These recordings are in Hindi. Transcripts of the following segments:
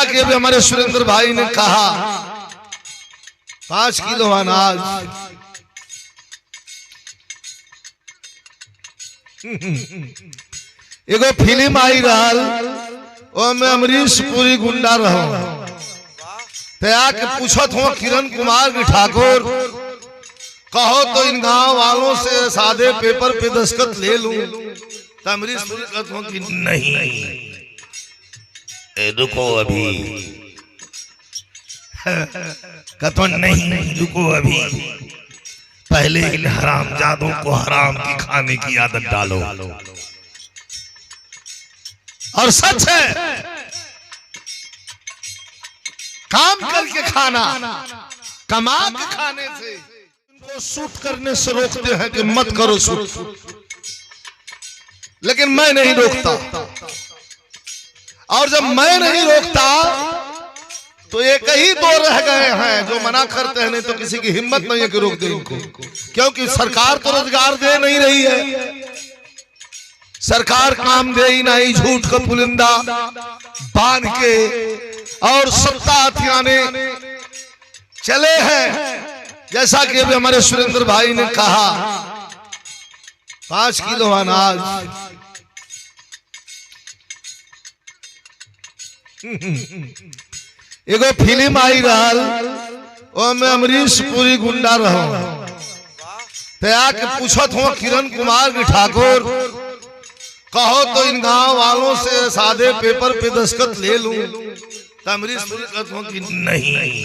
जैसा कि अभी हमारे सुरेंद्र भाई ने कहा 5 किलो अनाज एगो फिल्म आई रहल में अमरीश पुरी गुंडा रहो तो आके पूछत हो किरण कुमार की ठाकुर कहो तो इन गांव वालों से सादे पेपर पे दस्तखत ले लूं तो अमरीश पुरी कहते हो कि नहीं रुको अभी कहते नहीं रुको अभी पहले इन हरामजादों को हराम की खाने की आदत डालो। और सच है काम करके खाना कमा के खाने से इनको शूट करने से रोकते हैं कि मत करो शूट, लेकिन मैं नहीं रोकता। और जब मैं नहीं रोकता तो एक ही दो रह गए हैं जो मना करते हैं, नहीं तो किसी की हिम्मत नहीं है कि रोक दे इनको, क्योंकि सरकार तो रोजगार दे नहीं रही है। सरकार काम दे ही नहीं, झूठ का पुलिंदा बांध के और सत्ता हथियाने चले हैं। जैसा कि अभी हमारे सुरेंद्र भाई ने कहा 5 किलो अनाज एगो फिल्म आई रहल में अमरीश पुरी गुंडा रहो तो आके पूछत हो किरण कुमार की ठाकुर कहो तो इन गांव वालों से सादे पेपर पे दस्तखत ले लूं तो अमरीश पुरी कहते हो कि नहीं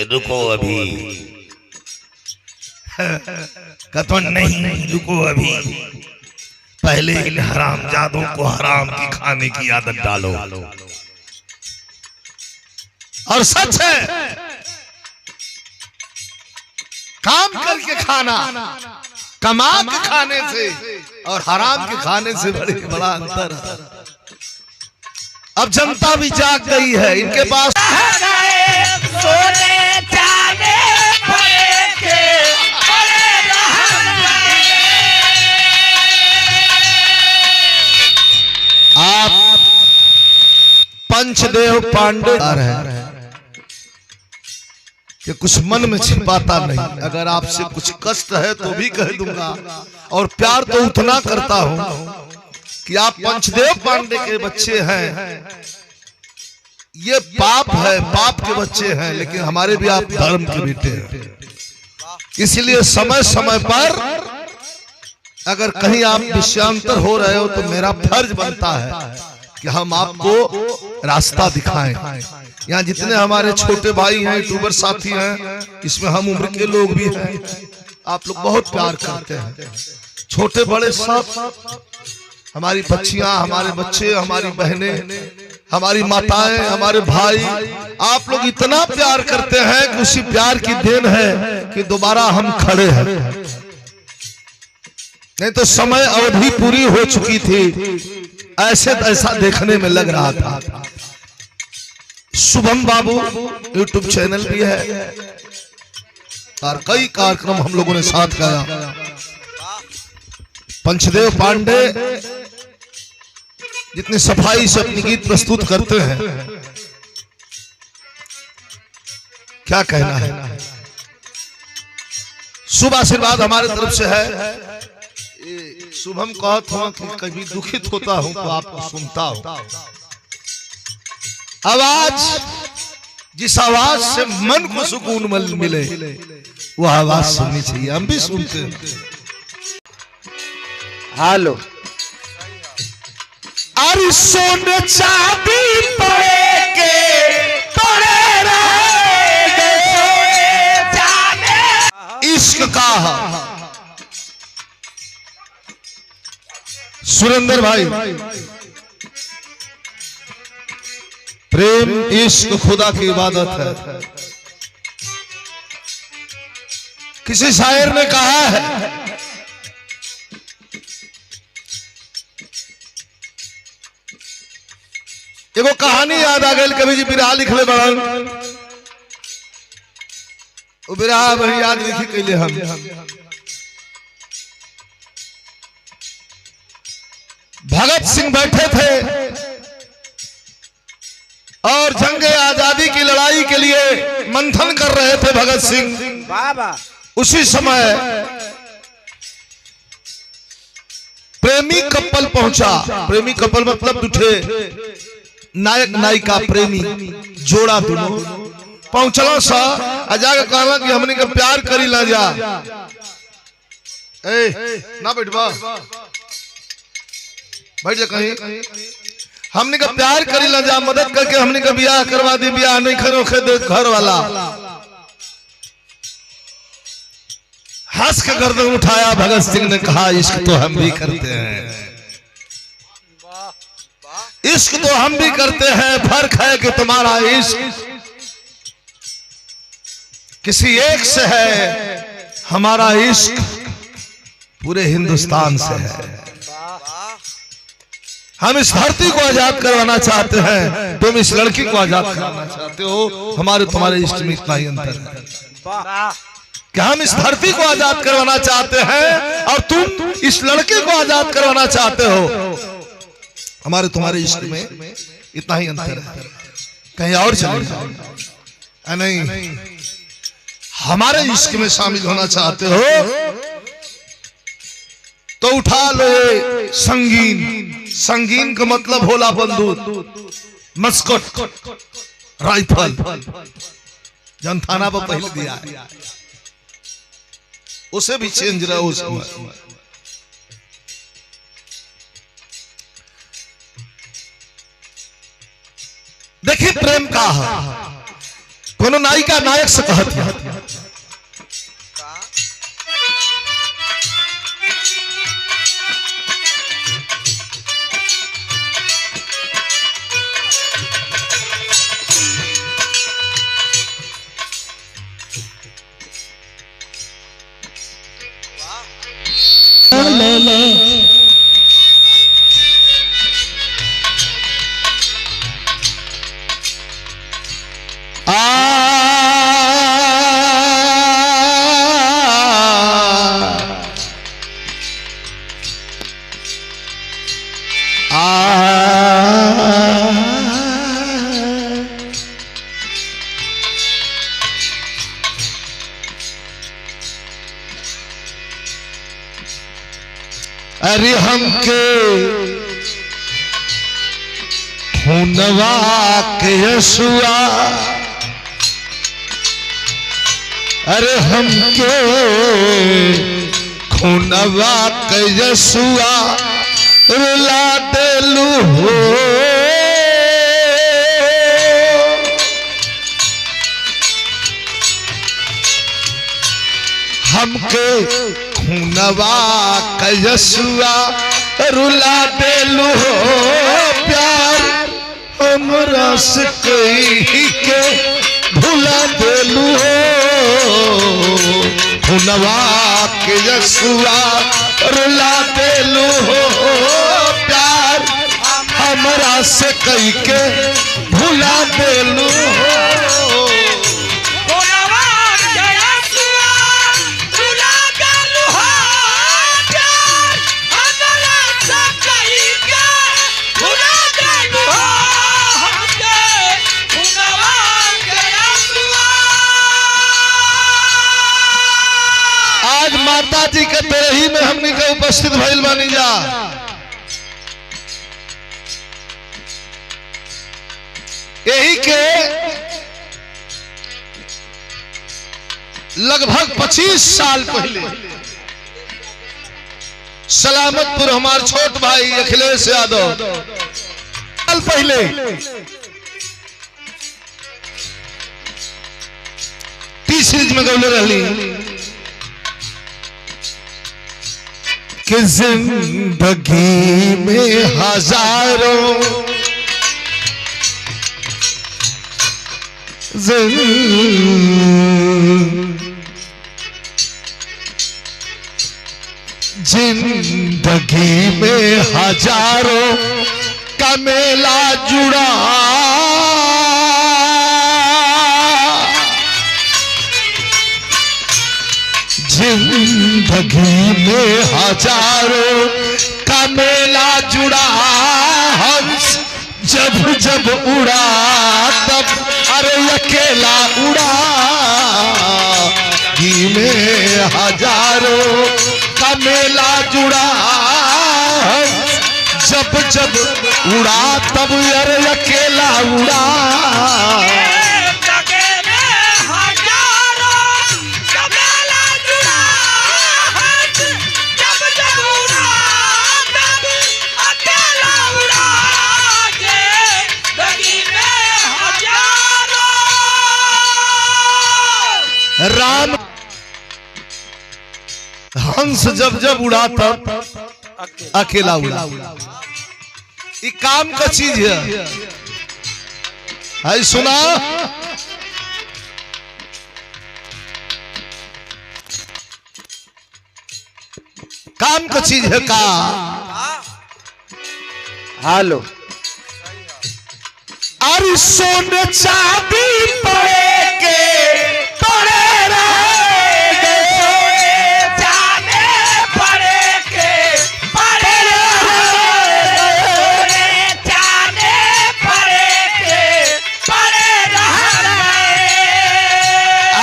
रुको अभी कहते नहीं रुको अभी पहले इन हरामजादों को हराम की खाने की आदत डालो। और सच है काम करके खाना कमा के खाने से और हराम के खाने से बड़ा अंतर है। अब जनता भी जाग गई है, इनके पास सोने चांदी आप पंचदेव पांडे है कि कुछ मन में छिपाता नहीं। अगर आपसे कुछ कष्ट है तो भी कह दूंगा, और प्यार तो उतना करता हूं कि आप पंचदेव पांडे के बच्चे हैं। ये पाप है, पाप के बच्चे हैं, लेकिन हमारे भी आप धर्म के बेटे हैं। इसलिए समय समय पर अगर कहीं आप विषयांतर हो रहे हो तो मेरा फर्ज बनता है कि हम आपको रास्ता दिखाएं। यहाँ जितने हमारे छोटे भाई हैं, यूट्यूबर साथी हैं, इसमें हम उम्र के लोग भी हैं, आप लोग बहुत प्यार करते हैं। छोटे बड़े सब, हमारी बच्चियां, हमारे बच्चे, हमारी बहनें, हमारी माताएं, हमारे भाई, आप लोग इतना प्यार करते हैं कि उसी प्यार की देन है कि दोबारा हम खड़े हैं। नहीं तो समय अवधि पूरी हो चुकी थी, ऐसे ऐसा देखने में लग रहा था। शुभम बाबू यूट्यूब चैनल भी है और कई कार्यक्रम हम लोगों ने साथ किया। पंचदेव पांडे जितनी सफाई से अपनी गीत प्रस्तुत करते हैं, क्या कहना है। शुभ आशीर्वाद हमारे तरफ से है। शुभम कहता हूं कि कभी दुखित होता हूं तो आपको सुनता हूं। आवाज, जिस आवाज से मन को सुकून मिले वो आवाज सुननी चाहिए। हम भी सुनते हैं। हेलो, अरे सोने चांदी पड़े इश्क का सुरेंद्र भाई, प्रेम इश्क खुदा की इबादत है। किसी शायर ने कहा है एगो कहानी याद आ गई। कभी जी बिरहा लिखले बड़न, वो बिरहा वही याद लिखी कैले हम। भगत सिंह बैठे थे और जंग आजादी की लड़ाई के लिए मंथन कर रहे थे भगत सिंह। उसी समय प्रेमी कपल पहुंचा। प्रेमी कपल मतलब दूठे नायक नायिका प्रेमी जोड़ा दोनों पहुंचला सा जाके कहला कि हमने का प्यार करी ला जा। ना बैठवा बैठ जा कहीं। हमने का प्यार करी ला जा, मदद करके हमने का ब्याह करवा दी। ब्याह नहीं करो दे घर वाला हंस के गर्दन उठाया। भगत सिंह ने कहा इश्क तो हम भी करते हैं, इश्क तो हम भी करते हैं, फर्क है कि तुम्हारा इश्क किसी एक से है, हमारा इश्क पूरे हिंदुस्तान से है। हम इस धरती को आजाद करवाना चाहते हैं, तुम इस लड़की को आजाद करवाना चाहते हो। हमारे तुम्हारे इश्क में इतना ही अंतर है कि हम इस धरती को आजाद करवाना चाहते हैं और तुम इस लड़के को आजाद करवाना चाहते हो। हमारे तुम्हारे इश्क में इतना ही अंतर है। कहीं और चले जाओ नहीं, हमारे इश्क में शामिल होना चाहते हो तो उठा लो ये संगीन। संगीन का मतलब होला बंदूक, मस्कट, राइफल, जन थाना पर पहले दिया है उसे भी चेंज रहा उस समय। देखिए प्रेम का कोनो नायिका नायक से कहती है अरे हमके खूनवा के यसुआ, अरे हमके खूनवा के यसुआ रुला देलू हो। हमके खूनवा का यसुआ रुला देलू हो। प्यार हमरा से कही के भुला देलू हो। खूनवा के यसुआ रुला देलू हो। प्यार हमरा से कही के भुला देलू हो। आज माता जी के तेरही में हमने के उपस्थित भइल बानी जा। यही के लगभग 25 साल पहले सलामतपुर हमार छोट भाई अखिलेश यादव साल पहले टी सीरीज में गौले रही कि जिंदगी में हजारों जिंदगी में हजारों का मेला जुड़ा। जिंदगी में हजारों का मेला जुड़ा। हंस जब जब उड़ा हजारों का मेला जुड़ा, जब जब उड़ा तब अरे अकेला उड़ा। राम हंस जब जब उड़ा तब अकेला उड़ा। ये काम का चीज है सुना। काम का चीज है का। हेलो अरे सोने चांदी पड़े के पड़े रहे, जाने पड़े के पड़े रहे, जाने पड़े के पड़े रहे।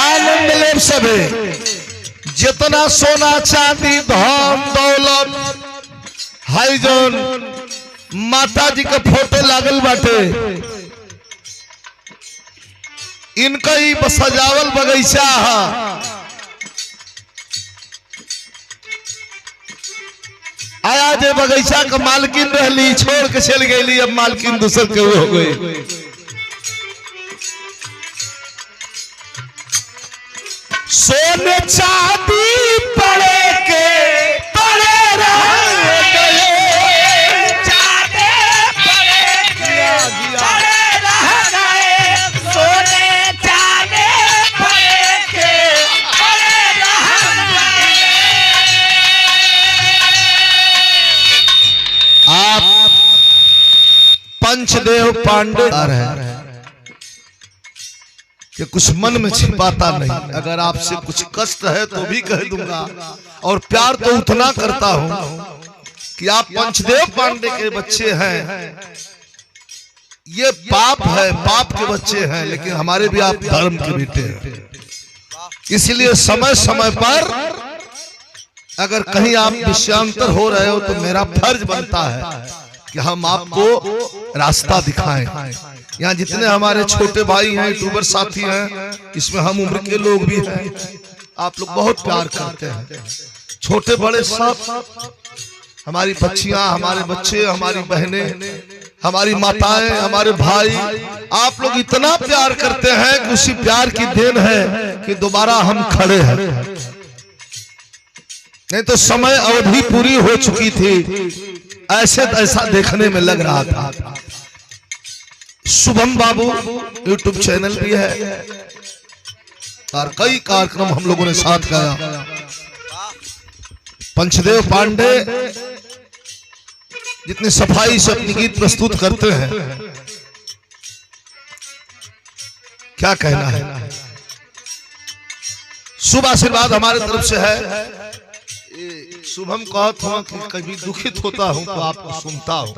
आनंद ले सबे जितना सोना चांदी धन दौलत हाई जोन माता जी के फोटो लागल बाटे, इनका ही सजावल बगीचा है। आया जे बगीचा का मालकिन रहली छोड़ के चल गई, अब मालकिन दूसर के हो गई। सोने चांदी पड़े के पड़े रहे गए, जाने पड़े के पड़े रह गए, सोने जाने पड़े के पड़े रह गए। आप पंचदेव पांडे आ रहे हैं कि कुछ मन में छिपाता नहीं। अगर आपसे कुछ कष्ट है तो भी कह दूंगा, और प्यार तो उतना करता हूं कि आप पंचदेव पांडे के बच्चे हैं। ये पाप है, पाप के बच्चे हैं, लेकिन हमारे भी आप धर्म के बेटे हैं। इसलिए समय समय पर अगर कहीं आप विषयांतर हो रहे हो तो मेरा फर्ज बनता है कि हम आपको रास्ता दिखाएं। यहाँ जितने हमारे छोटे भाई हैं, यूट्यूबर साथी हैं, इसमें हम उम्र के लोग भी हैं, आप लोग बहुत प्यार करते हैं। छोटे बड़े सब, हमारी बच्चियां, हमारे बच्चे, हमारी बहनें, हमारी माताएं, हमारे भाई, आप लोग इतना प्यार करते हैं कि उसी प्यार की देन है कि दोबारा हम खड़े हैं। नहीं तो समय अवधि पूरी हो चुकी थी, ऐसे ऐसा देखने में लग रहा था। शुभम बाबू यूट्यूब चैनल भी है और कई कार्यक्रम हम लोगों ने साथ किया। पंचदेव पांडे जितनी सफाई से अपनी गीत प्रस्तुत करते हैं, क्या कहना है। शुभ आशीर्वाद हमारे तरफ से है। शुभम कहता हूं कि कभी दुखित होता हूं तो आपको सुनता हूं।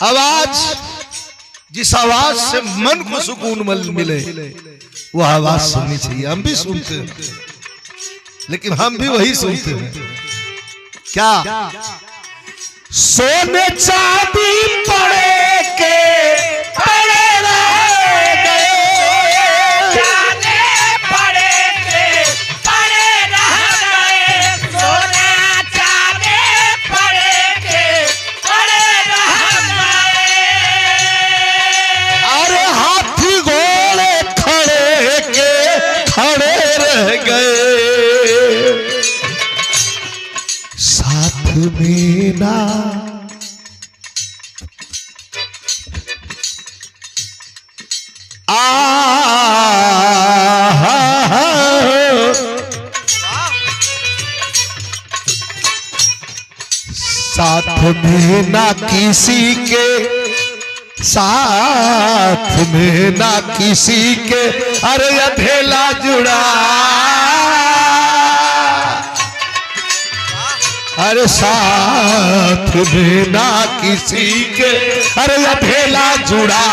आवाज, जिस आवाज से मन को सुकून मिले वो आवाज सुननी चाहिए। हम भी सुनते हैं, लेकिन हम भी वही सुनते हैं क्या। सोने चांदी पड़े के पड़े रह गए, जाने पड़े के पड़े रह गए, सोने जाने पड़े के पड़े रह गए। अरे हाथी घोड़े खड़े के खड़े रह गए, साथ में ना साथ में ना किसी के, साथ में ना किसी के, अरे अधेला जुड़ा, अरे साथ में ना किसी के, अरे अधेला जुड़ा।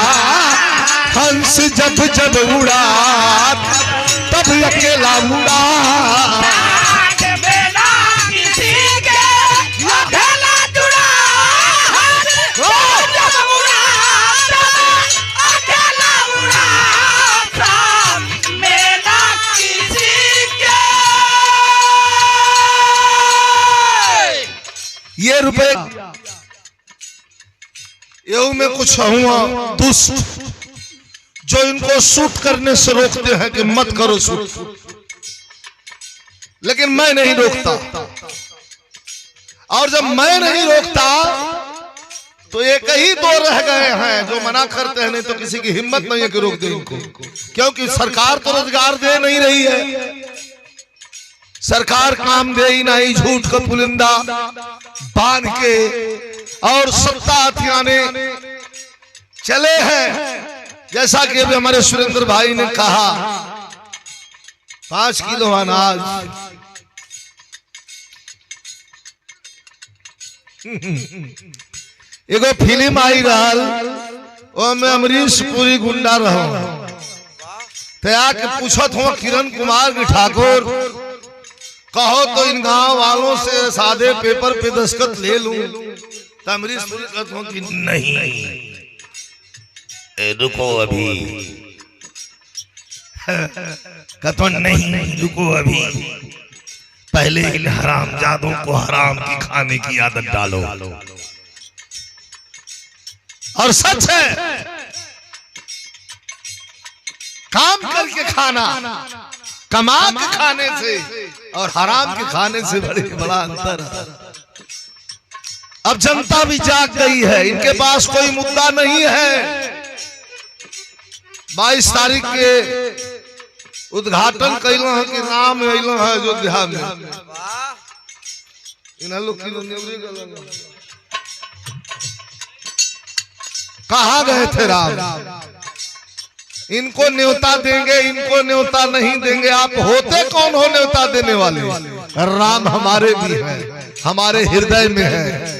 हंस जब जब उड़ा अब अकेला मुड़ा साथ में ना किसी के अकेला जुड़ा ओ जब उड़ा तब अकेला उड़ा साथ में ना किसी के। ये रुपए यूं में कुछ हुआ दुष्ट जो इनको शूट करने से रोकते हैं कि मत करो शूट, लेकिन मैं नहीं रोकता। और जब मैं नहीं रोकता तो एक ही दो रह गए हैं जो मना करते हैं, नहीं तो किसी की हिम्मत नहीं है कि रोक दे इनको, क्योंकि सरकार तो रोजगार दे नहीं रही है। सरकार काम दे ही नहीं, झूठ का पुलिंदा बांध के और सत्ता हथियाने चले हैं। जैसा कि अभी हमारे सुरेंद्र भाई ने कहा 5 किलो अनाज एगो फिल्म आई रहल वो में अमरीश पुरी गुंडा रहो तया के पूछत हो किरण कुमार की ठाकुर कहो तो इन गांव वालों से सादे पेपर पे दस्तखत ले लूं, तो अमरीश पुरी कहते हो कि नहीं रुको अभी, कहते नहीं रुको अभी, पहले इन हरामजादों को हराम की खाने की आदत डालो। और सच है काम करके खाना, कमा के खाने से और हराम के खाने से बड़ा अंतर है। अब जनता भी जाग गई है, इनके पास कोई मुद्दा नहीं है। 22 तारीख के उद्घाटन कैल है कि राम अल है अयोध्या में, इन लोग कहाँ गए थे राम? इनको न्योता देंगे, इनको न्योता नहीं देंगे। आप होते कौन हो न्योता देने वाले? राम हमारे भी है, हमारे हृदय में है।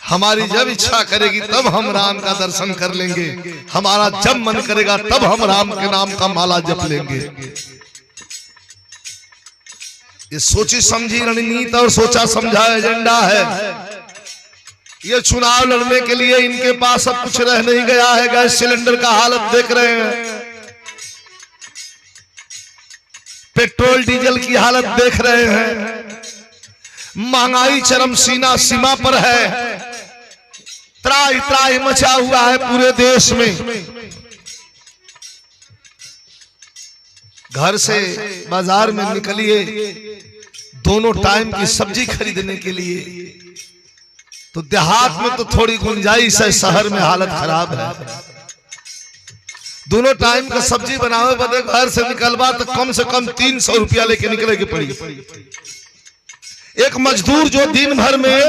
हमारी जब इच्छा करेगी तब हम राम का दर्शन कर लेंगे, हमारा जब मन करेगा तब हम राम के नाम का माला जप लेंगे। ये सोची समझी रणनीति और सोचा समझा एजेंडा है। ये चुनाव लड़ने के लिए इनके पास अब कुछ रह नहीं गया है। गैस सिलेंडर का हालत देख रहे हैं, पेट्रोल डीजल की हालत देख रहे हैं, महंगाई चरम सीमा पर है, त्राही त्राही मचा हुआ है पूरे देश में। घर से बाजार में निकलिए दोनों टाइम की सब्जी खरीदने के लिए, तो देहात में तो थोड़ी गुंजाइश है, शहर में हालत खराब है। दोनों टाइम का सब्जी बनावे बदे घर से निकलवा तो कम से कम 300 रुपया लेके निकले के पड़ी। एक मजदूर जो दिन भर में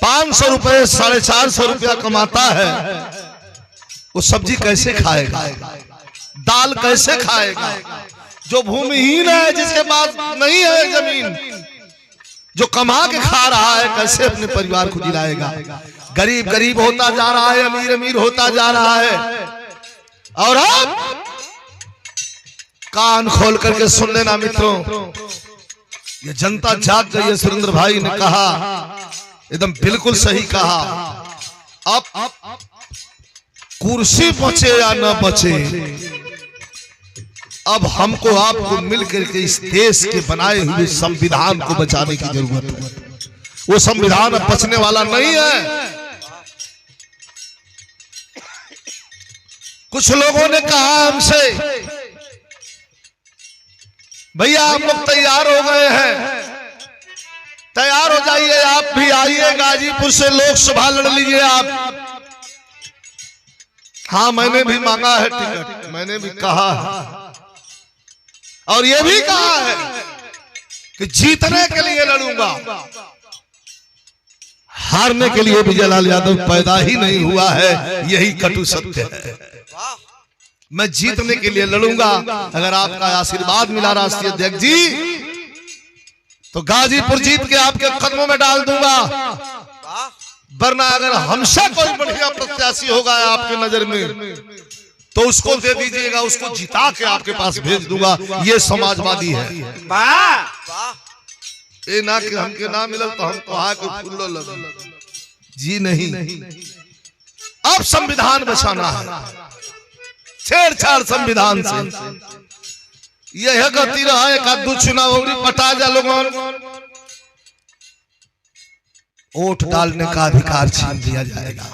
500 रुपए 450 रुपया कमाता है, वो सब्जी कैसे खाएगा, दाल कैसे खाएगा? जो भूमिहीन है, जिसके पास नहीं है जमीन, जो कमा के खा रहा है, कैसे अपने परिवार को जिलाएगा? गरीब गरीब होता जा रहा है, अमीर अमीर होता जा रहा है। और अब कान खोल करके सुन लेना मित्रों, ये जनता जाग गई है। सुरेंद्र भाई ने कहा एकदम बिल्कुल सही कहा। अब कुर्सी बचे या न बचे, अब हमको आपको मिलकर के इस देश के बनाए हुए संविधान को बचाने की जरूरत है। वो संविधान अब बचने वाला नहीं है। कुछ लोगों ने कहा हमसे, भैया हम लोग तैयार हो गए हैं, तैयार हो जाइए, आप भी आइए गाजीपुर से लोकसभा लड़ लीजिए आप। हाँ, मैंने भी मांगा है टिकट, मैंने भी कहा है, और ये भी कहा है कि जीतने के लिए लड़ूंगा। हारने के लिए भी जलाल यादव पैदा ही नहीं हुआ है, यही कटु सत्य है। मैं जीतने के लिए लड़ूंगा। अगर आपका आशीर्वाद मिला राष्ट्रीय अध्यक्ष जी, तो गाजीपुर जीत के आपके कदमों में डाल दूंगा। वरना अगर हमसे कोई बढ़िया प्रत्याशी होगा आपके नजर में, तो उसको दे दीजिएगा, उसको जिता के आपके पास भेज दूंगा। ये समाजवादी है। ये ना कि हमके ना मिलल तो हम कहा के फूलो लग जी नहीं। अब संविधान बचाना है, छेड़छाड़ संविधान से यह गति रहा। एक आधु चुनाव पटा जा लोगों, वोट डालने का अधिकार छीन दिया जाएगा।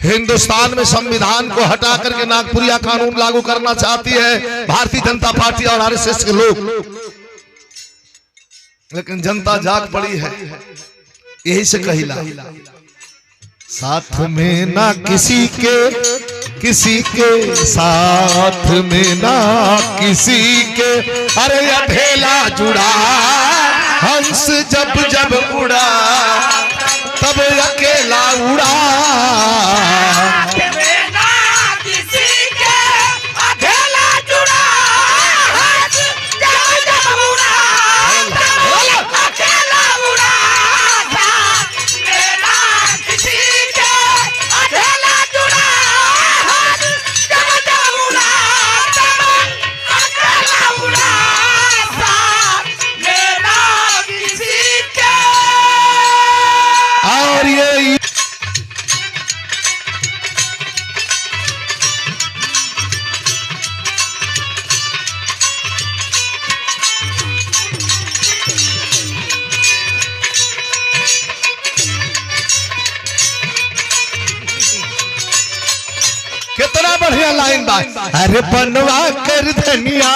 हिंदुस्तान में संविधान को हटा करके नागपुरिया कानून लागू करना चाहती है भारतीय जनता पार्टी और आरएसएस के लोग, लेकिन जनता जाग पड़ी है। यही से कहिला, साथ में ना किसी के साथ में ना किसी के, अरे अधेला जुड़ा हंस जब जब उड़ा तब अकेला उड़ा। कितना बढ़िया लाइन बा, अरे बनवा कर धनिया